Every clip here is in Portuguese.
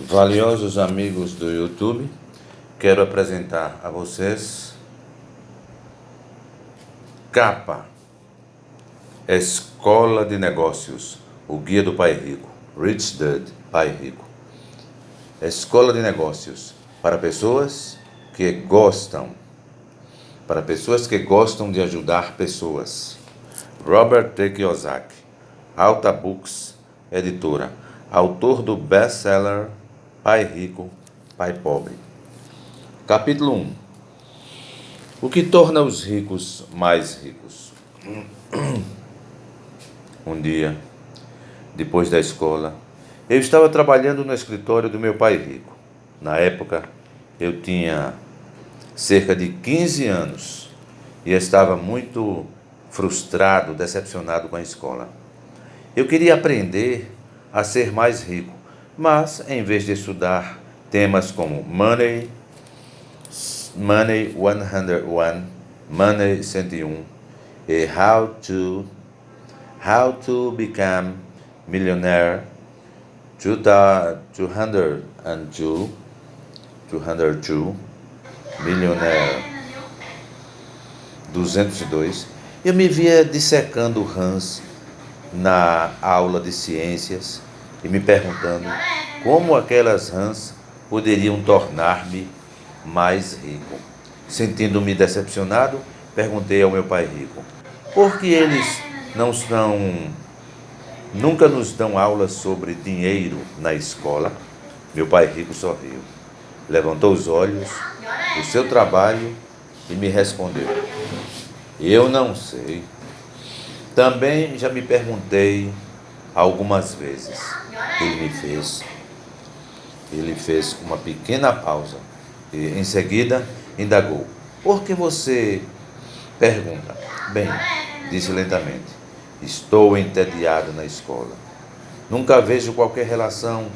Valiosos amigos do YouTube, quero apresentar a vocês Capa, Escola de Negócios, o Guia do Pai Rico, Rich Dad, Pai Rico. Escola de Negócios para pessoas que gostam de ajudar pessoas. Robert T. Kiyosaki, Alta Books, editora, autor do best-seller Pai Rico, Pai Pobre. Capítulo 1. O que torna os ricos mais ricos? Um dia, depois da escola, eu estava trabalhando no escritório do meu pai rico. Na época, eu tinha cerca de 15 anos e estava muito frustrado, decepcionado com a escola. Eu queria aprender a ser mais rico, mas em vez de estudar temas como Money 101, Money 101 e How to Become Millionaire 202 Millionaire 202, eu me via dissecando rãs na aula de ciências e me perguntando como aquelas rãs poderiam tornar-me mais rico. Sentindo-me decepcionado, perguntei ao meu pai rico: por que eles nunca nos dão aulas sobre dinheiro na escola? Meu pai rico sorriu, levantou os olhos do seu trabalho e me respondeu: eu não sei. Também já me perguntei algumas vezes. Ele fez uma pequena pausa e em seguida indagou: por que você pergunta? Bem, disse lentamente, estou entediado na escola. Nunca vejo qualquer relação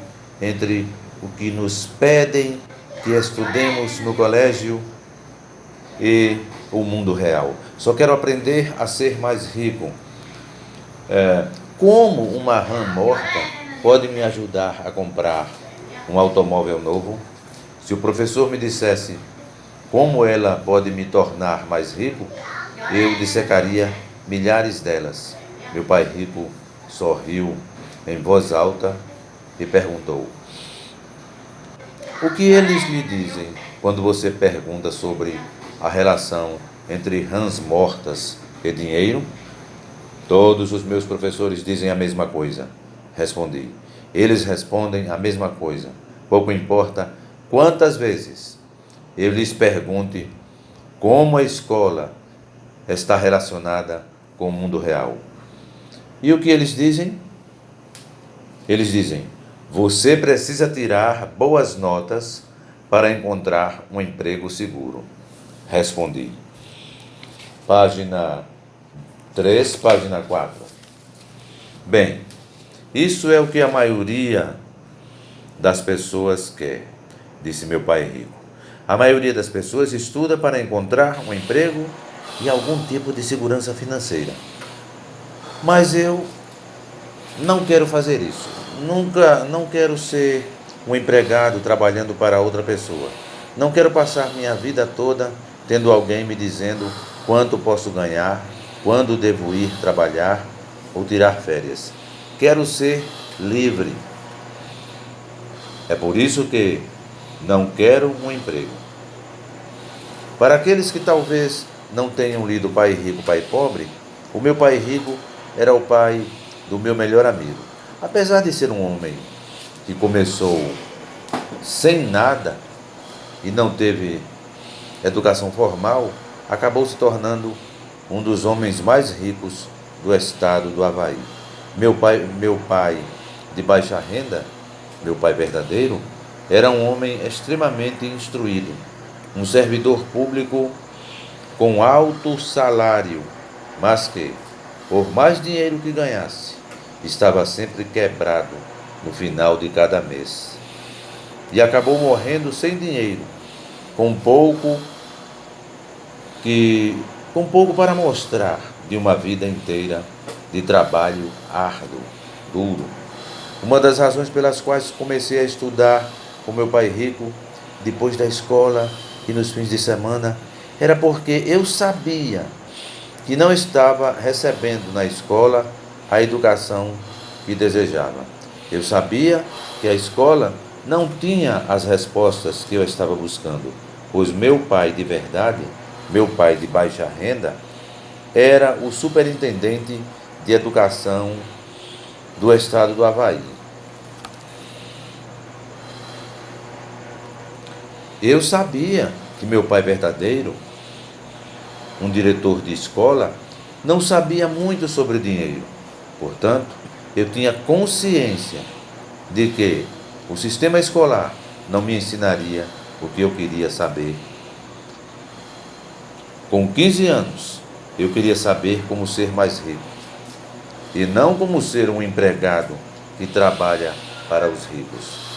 entre o que nos pedem que estudemos no colégio e o mundo real. Só quero aprender a ser mais rico. Como uma rã morta pode me ajudar a comprar um automóvel novo? Se o professor me dissesse como ela pode me tornar mais rico, eu dissecaria milhares delas. Meu pai rico sorriu em voz alta e perguntou: o que eles lhe dizem quando você pergunta sobre a relação entre rãs mortas e dinheiro? Todos os meus professores dizem a mesma coisa, respondi. Eles respondem a mesma coisa. Pouco importa quantas vezes eu lhes pergunte como a escola está relacionada com o mundo real. E o que eles dizem? Eles dizem: você precisa tirar boas notas para encontrar um emprego seguro. Respondi. Página 3, página 4. Bem, isso é o que a maioria das pessoas quer, disse meu pai rico. A maioria das pessoas estuda para encontrar um emprego e algum tipo de segurança financeira. Mas eu não quero fazer isso. Não quero ser um empregado trabalhando para outra pessoa. Não quero passar minha vida toda tendo alguém me dizendo quanto posso ganhar, quando devo ir trabalhar ou tirar férias. Quero ser livre. É por isso que não quero um emprego. Para aqueles que talvez não tenham lido Pai Rico, Pai Pobre, o meu pai rico era o pai do meu melhor amigo. Apesar de ser um homem que começou sem nada e não teve educação formal, acabou se tornando um dos homens mais ricos do estado do Havaí. Meu pai de baixa renda, meu pai verdadeiro, era um homem extremamente instruído, um servidor público com alto salário, mas que, por mais dinheiro que ganhasse, estava sempre quebrado no final de cada mês. E acabou morrendo sem dinheiro, com pouco para mostrar de uma vida inteira de trabalho árduo, duro. Uma das razões pelas quais comecei a estudar com meu pai rico, depois da escola e nos fins de semana, era porque eu sabia que não estava recebendo na escola a educação que desejava. Eu sabia que a escola não tinha as respostas que eu estava buscando, pois meu pai de verdade, meu pai de baixa renda, era o superintendente de educação do estado do Avaí. Eu sabia que meu pai verdadeiro, um diretor de escola, não sabia muito sobre dinheiro. Portanto, eu tinha consciência de que o sistema escolar não me ensinaria o que eu queria saber. Com 15 anos, eu queria saber como ser mais rico, e não como ser um empregado que trabalha para os ricos.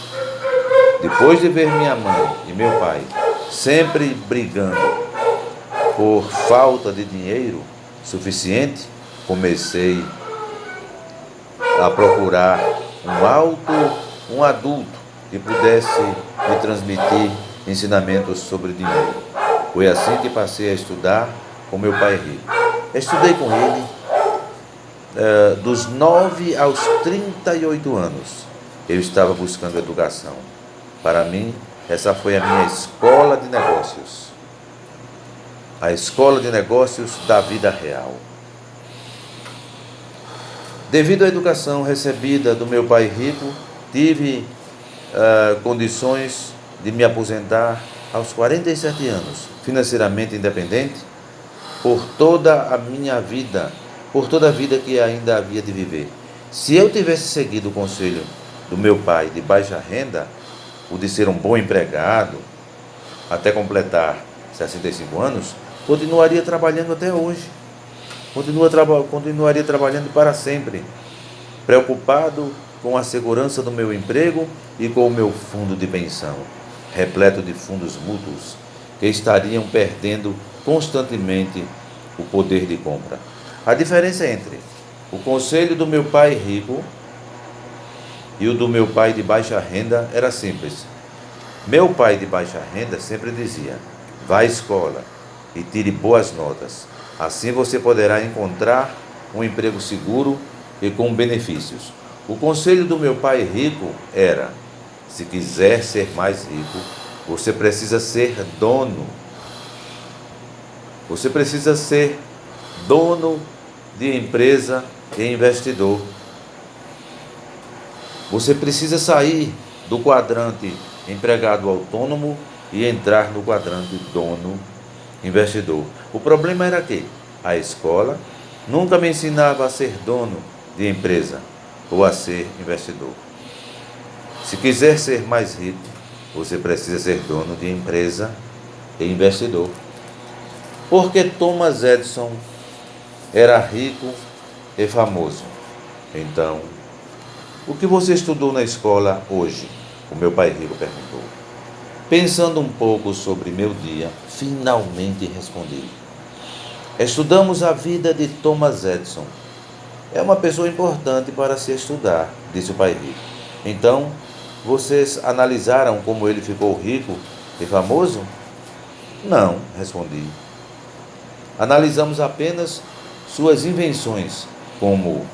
Depois de ver minha mãe e meu pai sempre brigando por falta de dinheiro suficiente, comecei a procurar um adulto que pudesse me transmitir ensinamentos sobre dinheiro. Foi assim que passei a estudar com meu pai rico. Estudei com ele dos 9 aos 38 anos. Eu estava buscando educação. Para mim, essa foi a minha escola de negócios. A escola de negócios da vida real. Devido à educação recebida do meu pai rico, tive condições de me aposentar aos 47 anos, financeiramente independente, por toda a minha vida, por toda a vida que ainda havia de viver. Se eu tivesse seguido o conselho do meu pai de baixa renda, o de ser um bom empregado, até completar 65 anos, continuaria trabalhando até hoje. Continuaria trabalhando para sempre, preocupado com a segurança do meu emprego e com o meu fundo de pensão, repleto de fundos mútuos, que estariam perdendo constantemente o poder de compra. A diferença entre o conselho do meu pai rico e o do meu pai de baixa renda era simples. Meu pai de baixa renda sempre dizia: vá à escola e tire boas notas. Assim você poderá encontrar um emprego seguro e com benefícios. O conselho do meu pai rico era: se quiser ser mais rico, você precisa ser dono. Você precisa ser dono de empresa e investidor. Você precisa sair do quadrante empregado autônomo e entrar no quadrante dono investidor. O problema era que a escola nunca me ensinava a ser dono de empresa ou a ser investidor. Se quiser ser mais rico, você precisa ser dono de empresa e investidor. Porque Thomas Edison era rico e famoso. Então, o que você estudou na escola hoje? O meu pai rico perguntou. Pensando um pouco sobre meu dia, finalmente respondi: estudamos a vida de Thomas Edison. É uma pessoa importante para se estudar, disse o pai rico. Então, vocês analisaram como ele ficou rico e famoso? Não, respondi. Analisamos apenas suas invenções, como,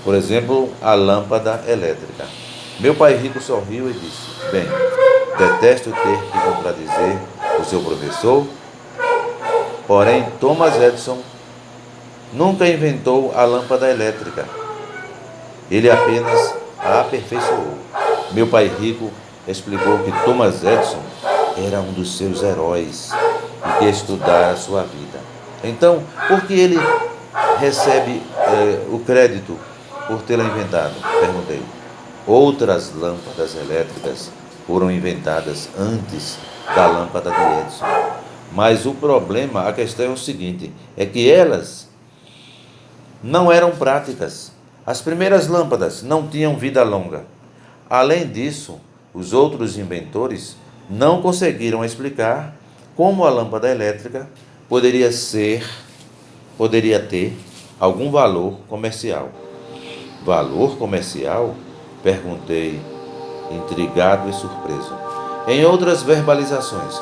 por exemplo, a lâmpada elétrica. Meu pai rico sorriu e disse: bem, detesto ter que contradizer o seu professor, porém Thomas Edison nunca inventou a lâmpada elétrica. Ele apenas a aperfeiçoou. Meu pai rico explicou que Thomas Edison era um dos seus heróis e que estudara a sua vida. Então, por que ele recebe o crédito por tê-la inventado? Perguntei. Outras lâmpadas elétricas foram inventadas antes da lâmpada de Edison. Mas o problema, a questão é o seguinte, é que elas não eram práticas. As primeiras lâmpadas não tinham vida longa. Além disso, os outros inventores não conseguiram explicar como a lâmpada elétrica poderia ter algum valor comercial. Valor comercial? Perguntei, intrigado e surpreso. Em outras verbalizações,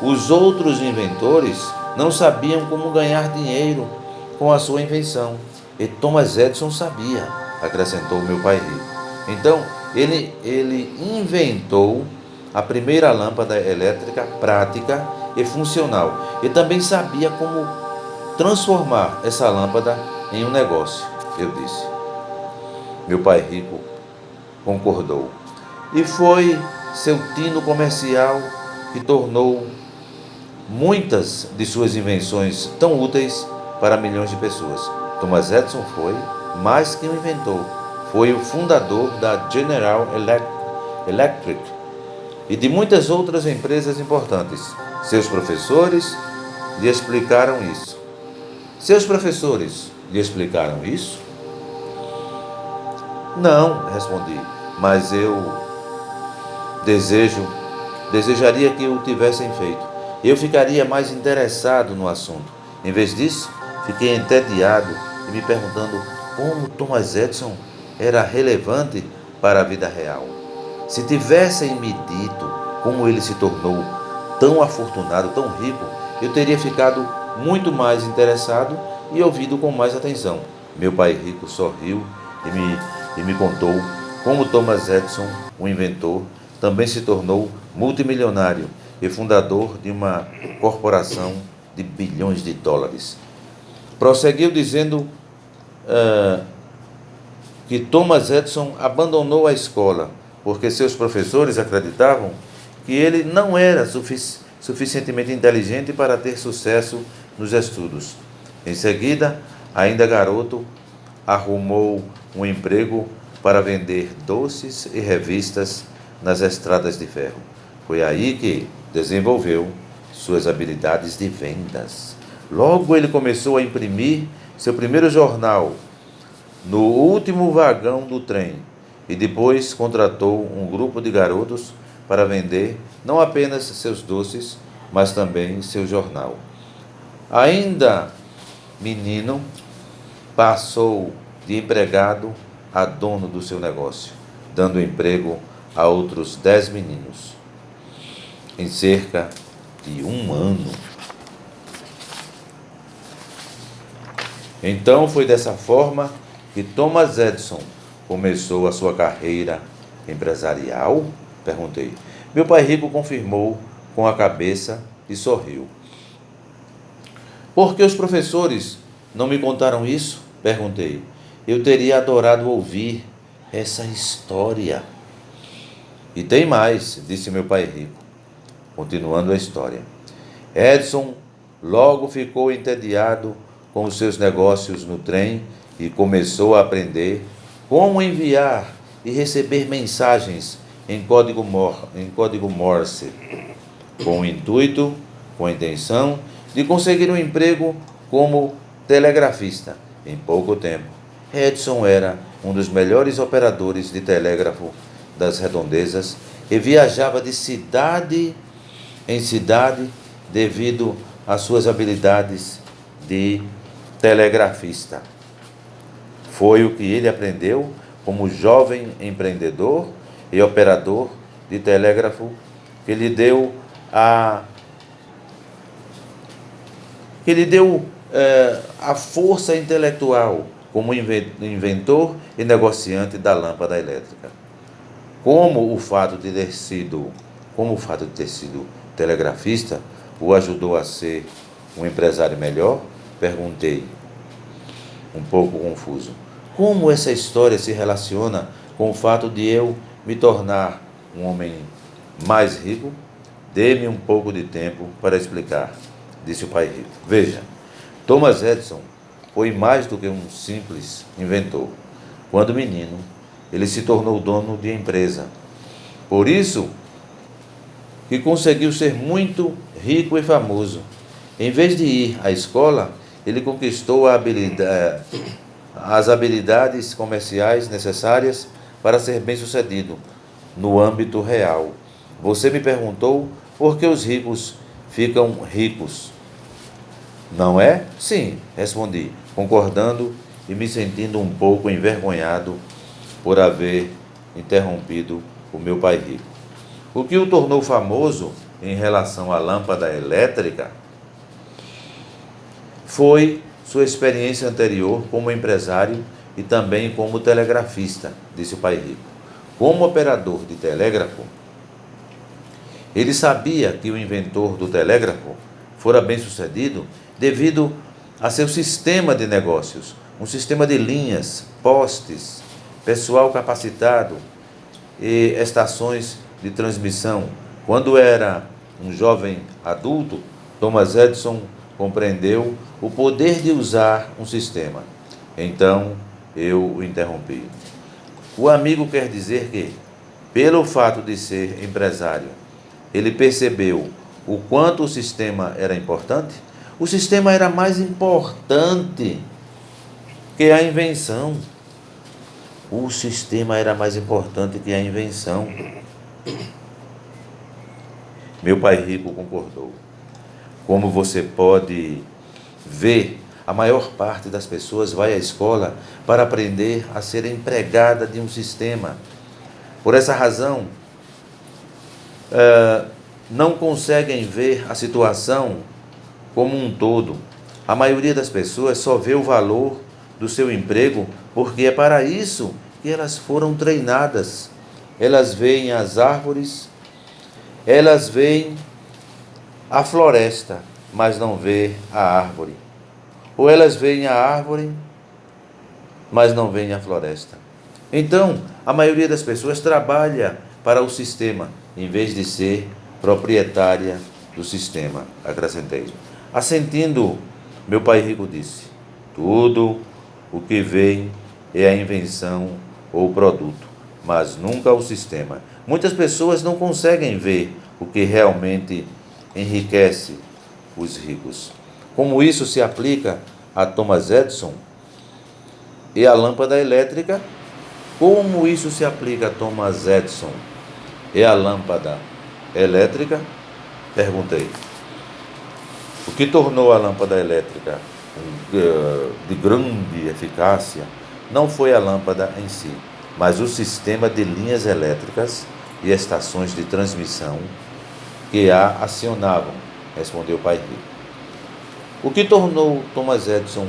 os outros inventores não sabiam como ganhar dinheiro com a sua invenção. E Thomas Edison sabia, acrescentou meu pai rico. Então, ele inventou a primeira lâmpada elétrica prática e funcional. E também sabia como transformar essa lâmpada em um negócio, eu disse. Meu pai rico concordou. E foi seu tino comercial que tornou muitas de suas invenções tão úteis para milhões de pessoas. Thomas Edison foi mais que um inventor, foi o fundador da General Electric e de muitas outras empresas importantes. Seus professores lhe explicaram isso. Seus professores lhe explicaram isso? Não, respondi, mas eu desejaria que o tivessem feito. Eu ficaria mais interessado no assunto. Em vez disso, fiquei entediado e me perguntando como Thomas Edison era relevante para a vida real. Se tivessem me dito como ele se tornou tão afortunado, tão rico, eu teria ficado muito mais interessado e ouvido com mais atenção. Meu pai rico sorriu e me contou como Thomas Edison, o inventor, também se tornou multimilionário e fundador de uma corporação de bilhões de dólares. Prosseguiu dizendo que Thomas Edison abandonou a escola porque seus professores acreditavam que ele não era suficientemente inteligente para ter sucesso nos estudos. Em seguida, ainda garoto, arrumou um emprego para vender doces e revistas nas estradas de ferro. Foi aí que desenvolveu suas habilidades de vendas. Logo ele começou a imprimir seu primeiro jornal no último vagão do trem e depois contratou um grupo de garotos para vender não apenas seus doces, mas também seu jornal. Ainda menino, passou de empregado a dono do seu negócio, dando emprego a outros 10 meninos. Em cerca de um ano. Então foi dessa forma que Thomas Edison começou a sua carreira empresarial? Perguntei. Meu pai rico confirmou com a cabeça e sorriu. Por que os professores não me contaram isso? Perguntei. Eu teria adorado ouvir essa história. E tem mais, disse meu pai rico, continuando a história. Edison logo ficou entediado com os seus negócios no trem e começou a aprender como enviar e receber mensagens em código Morse, com o intuito, com a intenção de conseguir um emprego como telegrafista. Em pouco tempo, Edison era um dos melhores operadores de telégrafo das redondezas e viajava de cidade em cidade devido às suas habilidades de telegrafista. Foi o que ele aprendeu como jovem empreendedor e operador de telégrafo que lhe deu a força intelectual como inventor e negociante da lâmpada elétrica. Como o fato de ter sido telegrafista o ajudou a ser um empresário melhor? Perguntei, um pouco confuso. Como essa história se relaciona com o fato de eu me tornar um homem mais rico? Dê-me um pouco de tempo para explicar, disse o pai rico. Veja, Thomas Edison foi mais do que um simples inventor. Quando menino, ele se tornou dono de empresa. Por isso que conseguiu ser muito rico e famoso. Em vez de ir à escola, ele conquistou as habilidades comerciais necessárias para ser bem-sucedido no âmbito real. Você me perguntou por que os ricos ficam ricos, não é? Sim, respondi, concordando e me sentindo um pouco envergonhado por haver interrompido o meu pai rico. O que o tornou famoso em relação à lâmpada elétrica foi sua experiência anterior como empresário e também como telegrafista, disse o pai rico. Como operador de telégrafo, ele sabia que o inventor do telégrafo fora bem-sucedido devido a seu sistema de negócios, um sistema de linhas, postes, pessoal capacitado e estações de transmissão. Quando era um jovem adulto, Thomas Edison compreendeu o poder de usar um sistema. Então, eu o interrompi. O amigo quer dizer que, pelo fato de ser empresário, ele percebeu o quanto o sistema era importante? O sistema era mais importante que a invenção. O sistema era mais importante que a invenção. Meu pai rico concordou. Como você pode ver, a maior parte das pessoas vai à escola para aprender a ser empregada de um sistema. Por essa razão, não conseguem ver a situação como um todo. A maioria das pessoas só vê o valor do seu emprego porque é para isso que elas foram treinadas. Elas veem as árvores, elas veem a floresta, mas não veem a árvore. Ou elas veem a árvore, mas não veem a floresta. Então, a maioria das pessoas trabalha para o sistema, em vez de ser proprietária do sistema, acrescentei. Assentindo, meu pai rico disse: tudo o que vem é a invenção ou produto, mas nunca o sistema. Muitas pessoas não conseguem ver o que realmente enriquece os ricos. Como isso se aplica a Thomas Edison e a lâmpada elétrica? Como isso se aplica a Thomas Edison e a lâmpada elétrica? Perguntei. O que tornou a lâmpada elétrica de grande eficácia não foi a lâmpada em si, mas o sistema de linhas elétricas e estações de transmissão que a acionavam, respondeu o pai rico. O que tornou Thomas Edison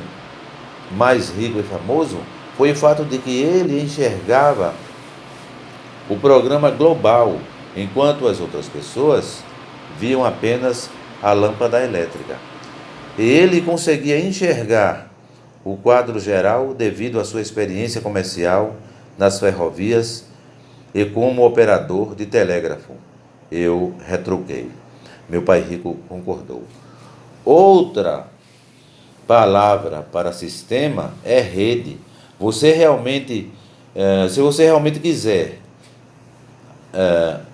mais rico e famoso foi o fato de que ele enxergava o programa global, enquanto as outras pessoas viam apenas a lâmpada elétrica. E ele conseguia enxergar o quadro geral devido à sua experiência comercial nas ferrovias e como operador de telégrafo. Eu retruquei. Meu pai rico concordou. Outra palavra para sistema é rede. Se você realmente quiser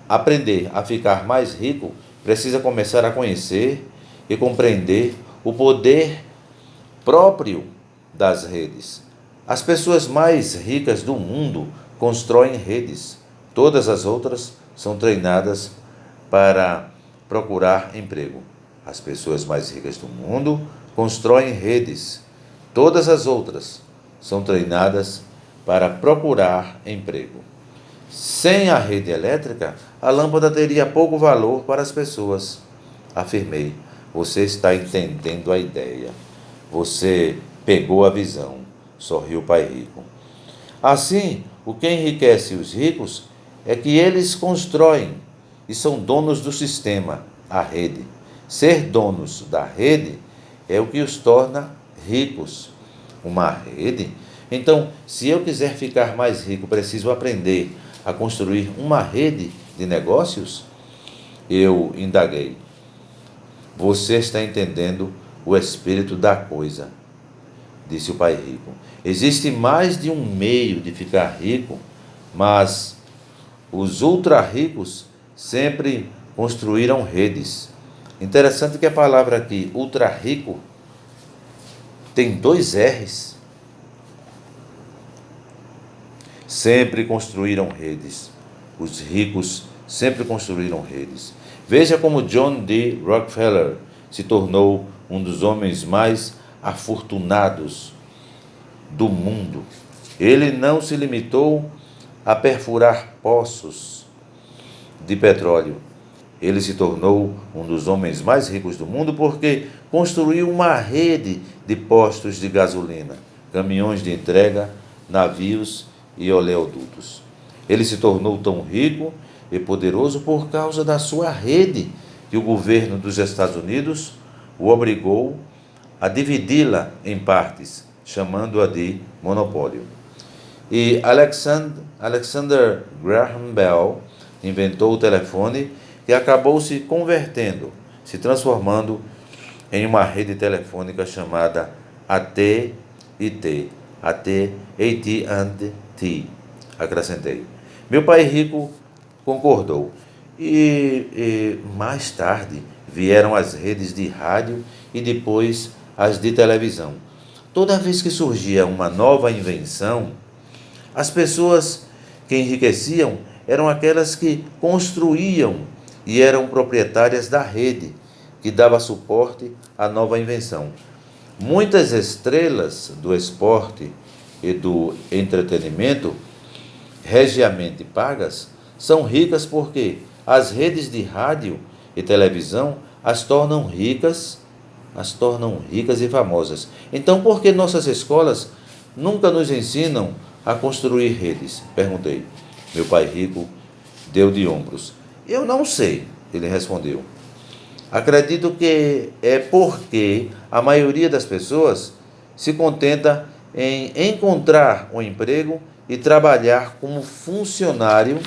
aprender a ficar mais rico, precisa começar a conhecer e compreender o poder próprio das redes. As pessoas mais ricas do mundo constroem redes. Todas as outras são treinadas para procurar emprego. As pessoas mais ricas do mundo constroem redes. Todas as outras são treinadas para procurar emprego. Sem a rede elétrica, a lâmpada teria pouco valor para as pessoas. Afirmei. Você está entendendo a ideia. Você pegou a visão. Sorriu o pai rico. Assim, o que enriquece os ricos é que eles constroem e são donos do sistema, a rede. Ser donos da rede é o que os torna ricos. Uma rede? Então, se eu quiser ficar mais rico, preciso aprender a construir uma rede de negócios? Eu indaguei. Você está entendendo o espírito da coisa, disse o pai rico. Existe mais de um meio de ficar rico, mas os ultra-ricos sempre construíram redes. Interessante que a palavra aqui, ultra-rico, tem 2 R's. Sempre construíram redes. Os ricos sempre construíram redes. Veja como John D. Rockefeller se tornou um dos homens mais afortunados do mundo. Ele não se limitou a perfurar poços de petróleo. Ele se tornou um dos homens mais ricos do mundo porque construiu uma rede de postos de gasolina, caminhões de entrega, navios e oleodutos. Ele se tornou tão rico e poderoso por causa da sua rede que o governo dos Estados Unidos o obrigou a dividi-la em partes, chamando-a de monopólio. E Alexander Graham Bell inventou o telefone que acabou se transformando em uma rede telefônica chamada AT&T, AT&T, acrescentei. Meu pai rico concordou. E mais tarde vieram as redes de rádio e depois as de televisão. Toda vez que surgia uma nova invenção, as pessoas que enriqueciam eram aquelas que construíam e eram proprietárias da rede que dava suporte à nova invenção. Muitas estrelas do esporte e do entretenimento, regiamente pagas, são ricas porque as redes de rádio e televisão as tornam ricas e famosas. Então, por que nossas escolas nunca nos ensinam a construir redes? Perguntei. Meu pai rico deu de ombros. Eu não sei, ele respondeu. Acredito que é porque a maioria das pessoas se contenta em encontrar um emprego e trabalhar como funcionário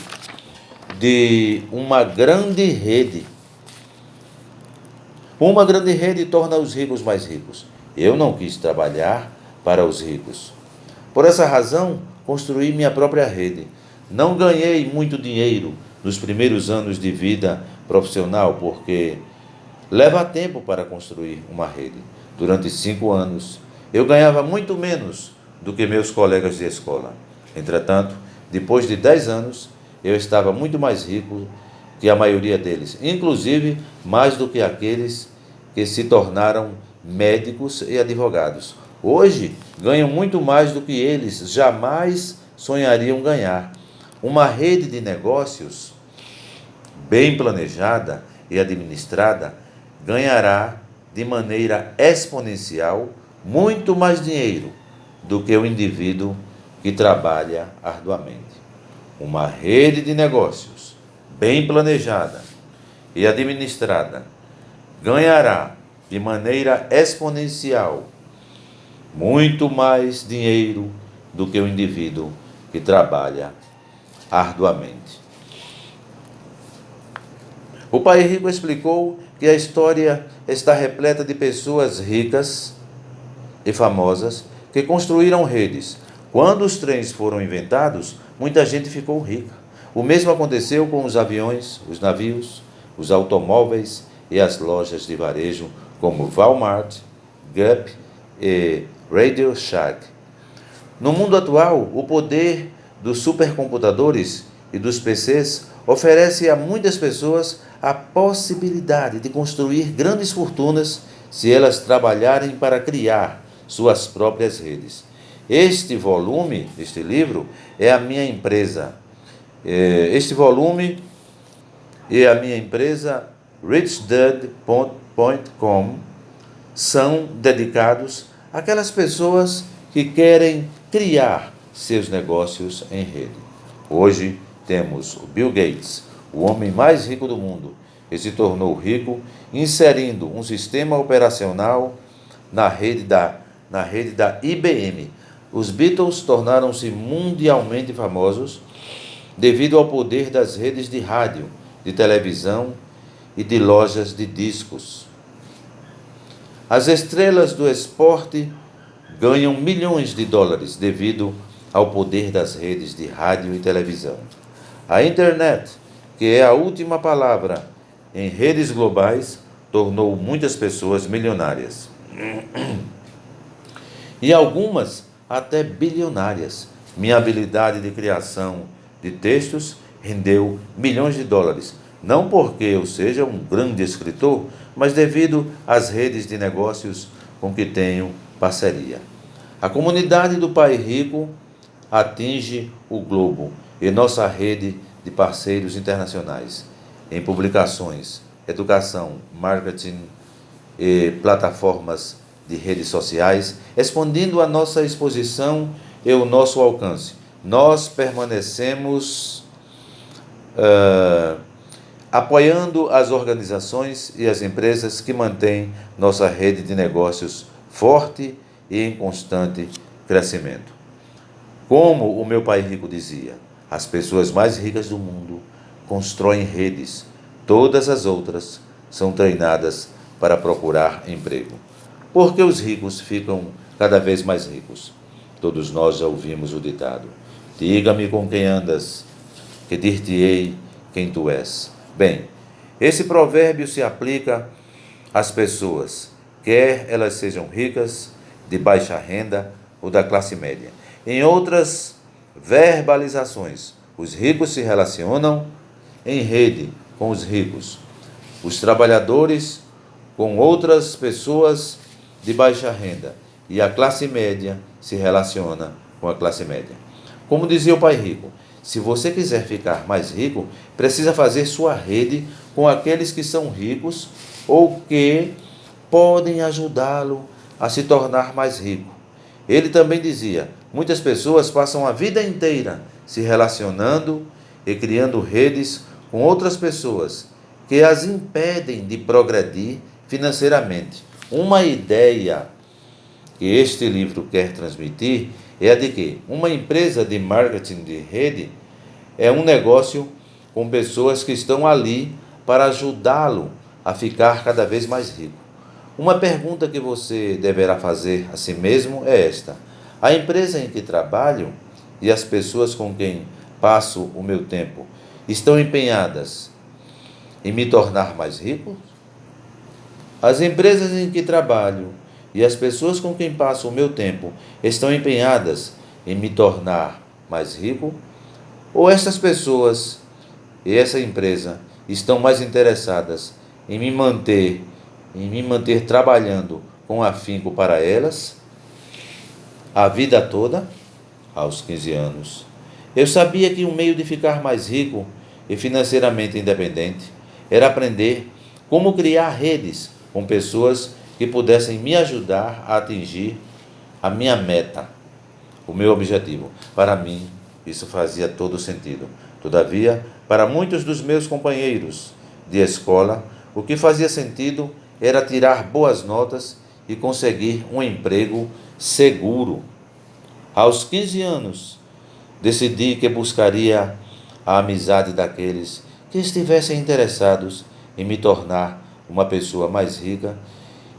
de uma grande rede. Uma grande rede torna os ricos mais ricos. Eu não quis trabalhar para os ricos. Por essa razão, construí minha própria rede. Não ganhei muito dinheiro nos primeiros anos de vida profissional, porque leva tempo para construir uma rede. Durante 5 anos, eu ganhava muito menos do que meus colegas de escola. Entretanto, depois de 10 anos, eu estava muito mais rico que a maioria deles, inclusive mais do que aqueles que se tornaram médicos e advogados. Hoje, ganho muito mais do que eles jamais sonhariam ganhar. Uma rede de negócios bem planejada e administrada ganhará de maneira exponencial muito mais dinheiro do que o indivíduo que trabalha arduamente. Uma rede de negócios bem planejada e administrada ganhará de maneira exponencial muito mais dinheiro do que o indivíduo que trabalha arduamente. O pai rico explicou que a história está repleta de pessoas ricas e famosas que construíram redes. Quando os trens foram inventados, muita gente ficou rica. O mesmo aconteceu com os aviões, os navios, os automóveis e as lojas de varejo como Walmart, Gap e Radio Shack. No mundo atual, o poder dos supercomputadores e dos PCs oferece a muitas pessoas a possibilidade de construir grandes fortunas se elas trabalharem para criar suas próprias redes. Este livro, é a minha empresa. Este volume e a minha empresa, richdad.com, são dedicados àquelas pessoas que querem criar seus negócios em rede. Hoje temos o Bill Gates, o homem mais rico do mundo, que se tornou rico inserindo um sistema operacional na rede da IBM. Os Beatles tornaram-se mundialmente famosos devido ao poder das redes de rádio, de televisão e de lojas de discos. As estrelas do esporte ganham milhões de dólares devido ao poder das redes de rádio e televisão. A internet, que é a última palavra em redes globais, tornou muitas pessoas milionárias. E algumas até bilionárias. Minha habilidade de criação de textos rendeu milhões de dólares, não porque eu seja um grande escritor, mas devido às redes de negócios com que tenho parceria. A comunidade do Pai Rico atinge o globo e nossa rede de parceiros internacionais em publicações, educação, marketing e plataformas de redes sociais, expandindo a nossa exposição e o nosso alcance. Nós permanecemos apoiando as organizações e as empresas que mantêm nossa rede de negócios forte e em constante crescimento. Como o meu pai rico dizia, as pessoas mais ricas do mundo constroem redes, todas as outras são treinadas para procurar emprego. Por que os ricos ficam cada vez mais ricos? Todos nós já ouvimos o ditado: diga-me com quem andas, que dir-te-ei quem tu és. Bem, esse provérbio se aplica às pessoas, quer elas sejam ricas, de baixa renda ou da classe média. Em outras verbalizações, os ricos se relacionam em rede com os ricos, os trabalhadores com outras pessoas de baixa renda, e a classe média se relaciona com a classe média. Como dizia o pai rico, se você quiser ficar mais rico, precisa fazer sua rede com aqueles que são ricos ou que podem ajudá-lo a se tornar mais rico. Ele também dizia, muitas pessoas passam a vida inteira se relacionando e criando redes com outras pessoas que as impedem de progredir financeiramente. Uma ideia que este livro quer transmitir é a de que uma empresa de marketing de rede é um negócio com pessoas que estão ali para ajudá-lo a ficar cada vez mais rico. Uma pergunta que você deverá fazer a si mesmo é esta: a empresa em que trabalho e as pessoas com quem passo o meu tempo estão empenhadas em me tornar mais rico? As empresas em que trabalho e as pessoas com quem passo o meu tempo estão empenhadas em me tornar mais rico? Ou essas pessoas e essa empresa estão mais interessadas em me manter trabalhando com afinco para elas a vida toda? Aos 15 anos, eu sabia que um meio de ficar mais rico e financeiramente independente era aprender como criar redes com pessoas que pudessem me ajudar a atingir a minha meta, o meu objetivo. Para mim, isso fazia todo sentido. Todavia, para muitos dos meus companheiros de escola, o que fazia sentido era tirar boas notas e conseguir um emprego seguro. Aos 15 anos, decidi que buscaria a amizade daqueles que estivessem interessados em me tornar uma pessoa mais rica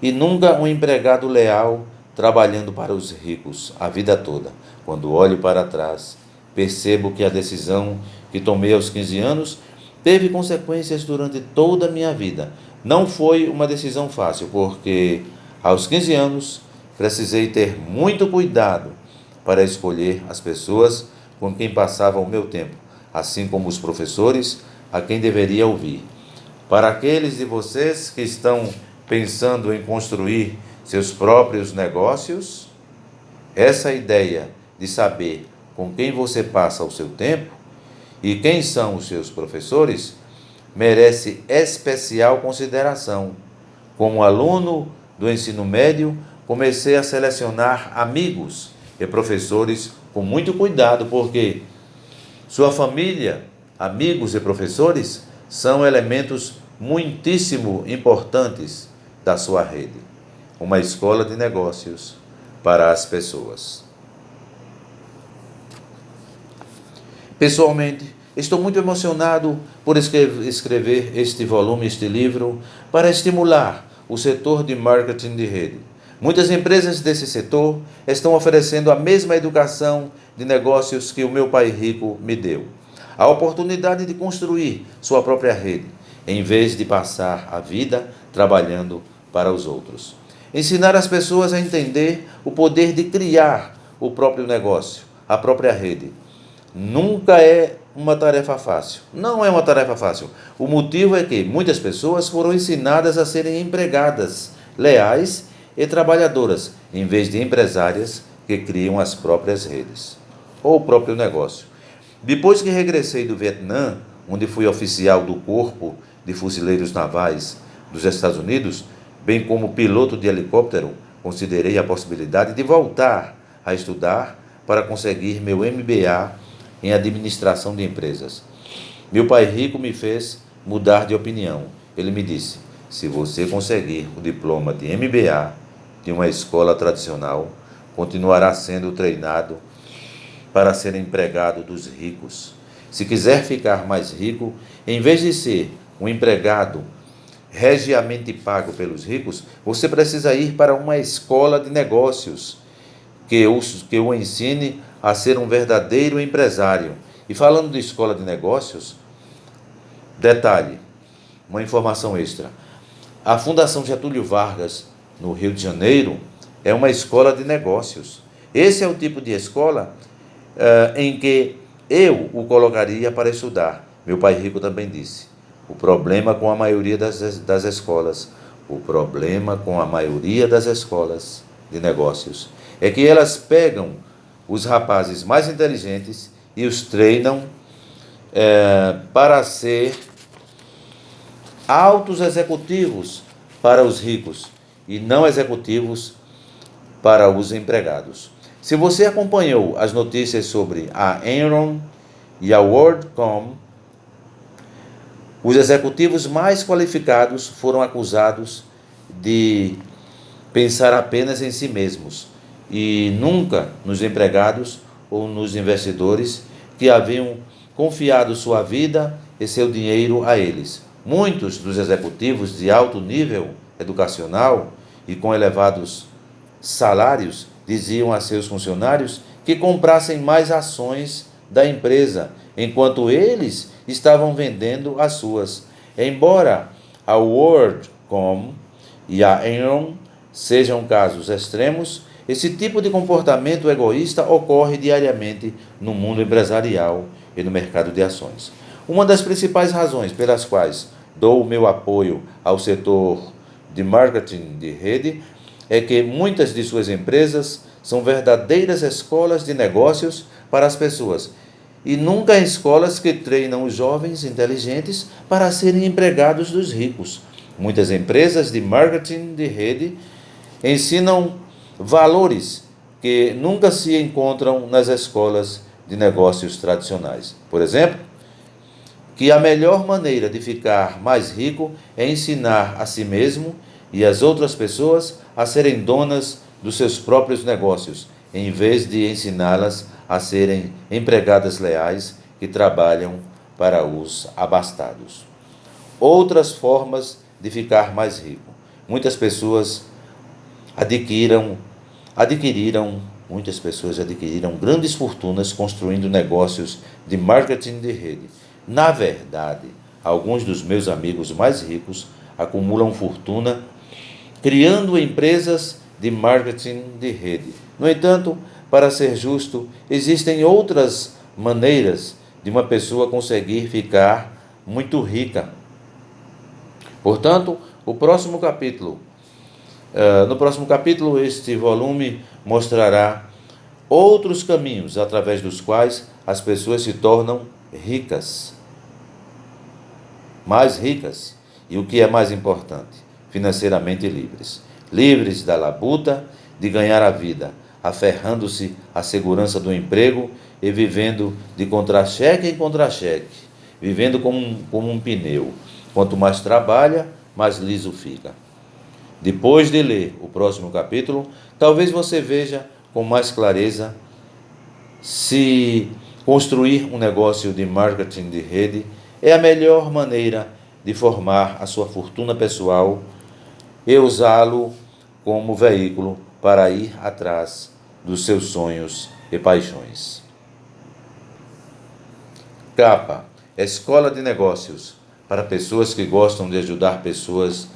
e nunca um empregado leal trabalhando para os ricos a vida toda. Quando olho para trás, percebo que a decisão que tomei aos 15 anos teve consequências durante toda a minha vida. Não foi uma decisão fácil, porque aos 15 anos precisei ter muito cuidado para escolher as pessoas com quem passava o meu tempo, assim como os professores a quem deveria ouvir. Para aqueles de vocês que estão pensando em construir seus próprios negócios, essa ideia de saber com quem você passa o seu tempo e quem são os seus professores merece especial consideração. Como aluno do ensino médio, comecei a selecionar amigos e professores com muito cuidado, porque sua família, amigos e professores são elementos muitíssimo importantes da sua rede. Uma escola de negócios para as pessoas. Pessoalmente, estou muito emocionado por escrever este volume, este livro, para estimular o setor de marketing de rede. Muitas empresas desse setor estão oferecendo a mesma educação de negócios que o meu pai rico me deu. A oportunidade de construir sua própria rede, em vez de passar a vida trabalhando para os outros. Ensinar as pessoas a entender o poder de criar o próprio negócio, a própria rede. Nunca é uma tarefa fácil. Não é uma tarefa fácil. O motivo é que muitas pessoas foram ensinadas a serem empregadas, leais e trabalhadoras, em vez de empresárias que criam as próprias redes ou o próprio negócio. Depois que regressei do Vietnã, onde fui oficial do Corpo de Fuzileiros Navais dos Estados Unidos, bem como piloto de helicóptero, considerei a possibilidade de voltar a estudar para conseguir meu MBA em Administração de Empresas. Meu pai rico me fez mudar de opinião. Ele me disse: se você conseguir o diploma de MBA de uma escola tradicional, continuará sendo treinado para ser empregado dos ricos. Se quiser ficar mais rico, em vez de ser um empregado regiamente pago pelos ricos, você precisa ir para uma escola de negócios que o ensine a ser um verdadeiro empresário. E falando de escola de negócios, detalhe, uma informação extra. A Fundação Getúlio Vargas, no Rio de Janeiro, é uma escola de negócios. Esse é o tipo de escola em que eu o colocaria para estudar. Meu pai rico também disse: o problema com a maioria das escolas de negócios é que elas pegam os rapazes mais inteligentes e os treinam para ser altos executivos para os ricos e não executivos para os empregados. Se você acompanhou as notícias sobre a Enron e a WorldCom, os executivos mais qualificados foram acusados de pensar apenas em si mesmos e nunca nos empregados ou nos investidores que haviam confiado sua vida e seu dinheiro a eles. Muitos dos executivos de alto nível educacional e com elevados salários diziam a seus funcionários que comprassem mais ações da empresa, enquanto eles estavam vendendo as suas. Embora a WorldCom e a Enron sejam casos extremos, esse tipo de comportamento egoísta ocorre diariamente no mundo empresarial e no mercado de ações. Uma das principais razões pelas quais dou o meu apoio ao setor de marketing de rede é que muitas de suas empresas são verdadeiras escolas de negócios para as pessoas e nunca escolas que treinam os jovens inteligentes para serem empregados dos ricos. Muitas empresas de marketing de rede ensinam valores que nunca se encontram nas escolas de negócios tradicionais. Por exemplo, que a melhor maneira de ficar mais rico é ensinar a si mesmo e as outras pessoas a serem donas dos seus próprios negócios, em vez de ensiná-las a serem empregadas leais que trabalham para os abastados. Outras formas de ficar mais rico. Muitas pessoas adquiriram grandes fortunas construindo negócios de marketing de rede. Na verdade, alguns dos meus amigos mais ricos acumulam fortuna criando empresas de marketing de rede. No entanto, para ser justo, existem outras maneiras de uma pessoa conseguir ficar muito rica. Portanto, no próximo capítulo, este volume mostrará outros caminhos através dos quais as pessoas se tornam ricas, mais ricas e, o que é mais importante, financeiramente livres. Livres da labuta de ganhar a vida, aferrando-se à segurança do emprego e vivendo de contra-cheque em contra-cheque, vivendo como um pneu. Quanto mais trabalha, mais liso fica. Depois de ler o próximo capítulo, talvez você veja com mais clareza se construir um negócio de marketing de rede é a melhor maneira de formar a sua fortuna pessoal e usá-lo como veículo para ir atrás dos seus sonhos e paixões. Capa: Escola de Negócios para pessoas que gostam de ajudar pessoas,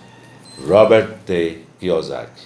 Robert T. Kiyosaki.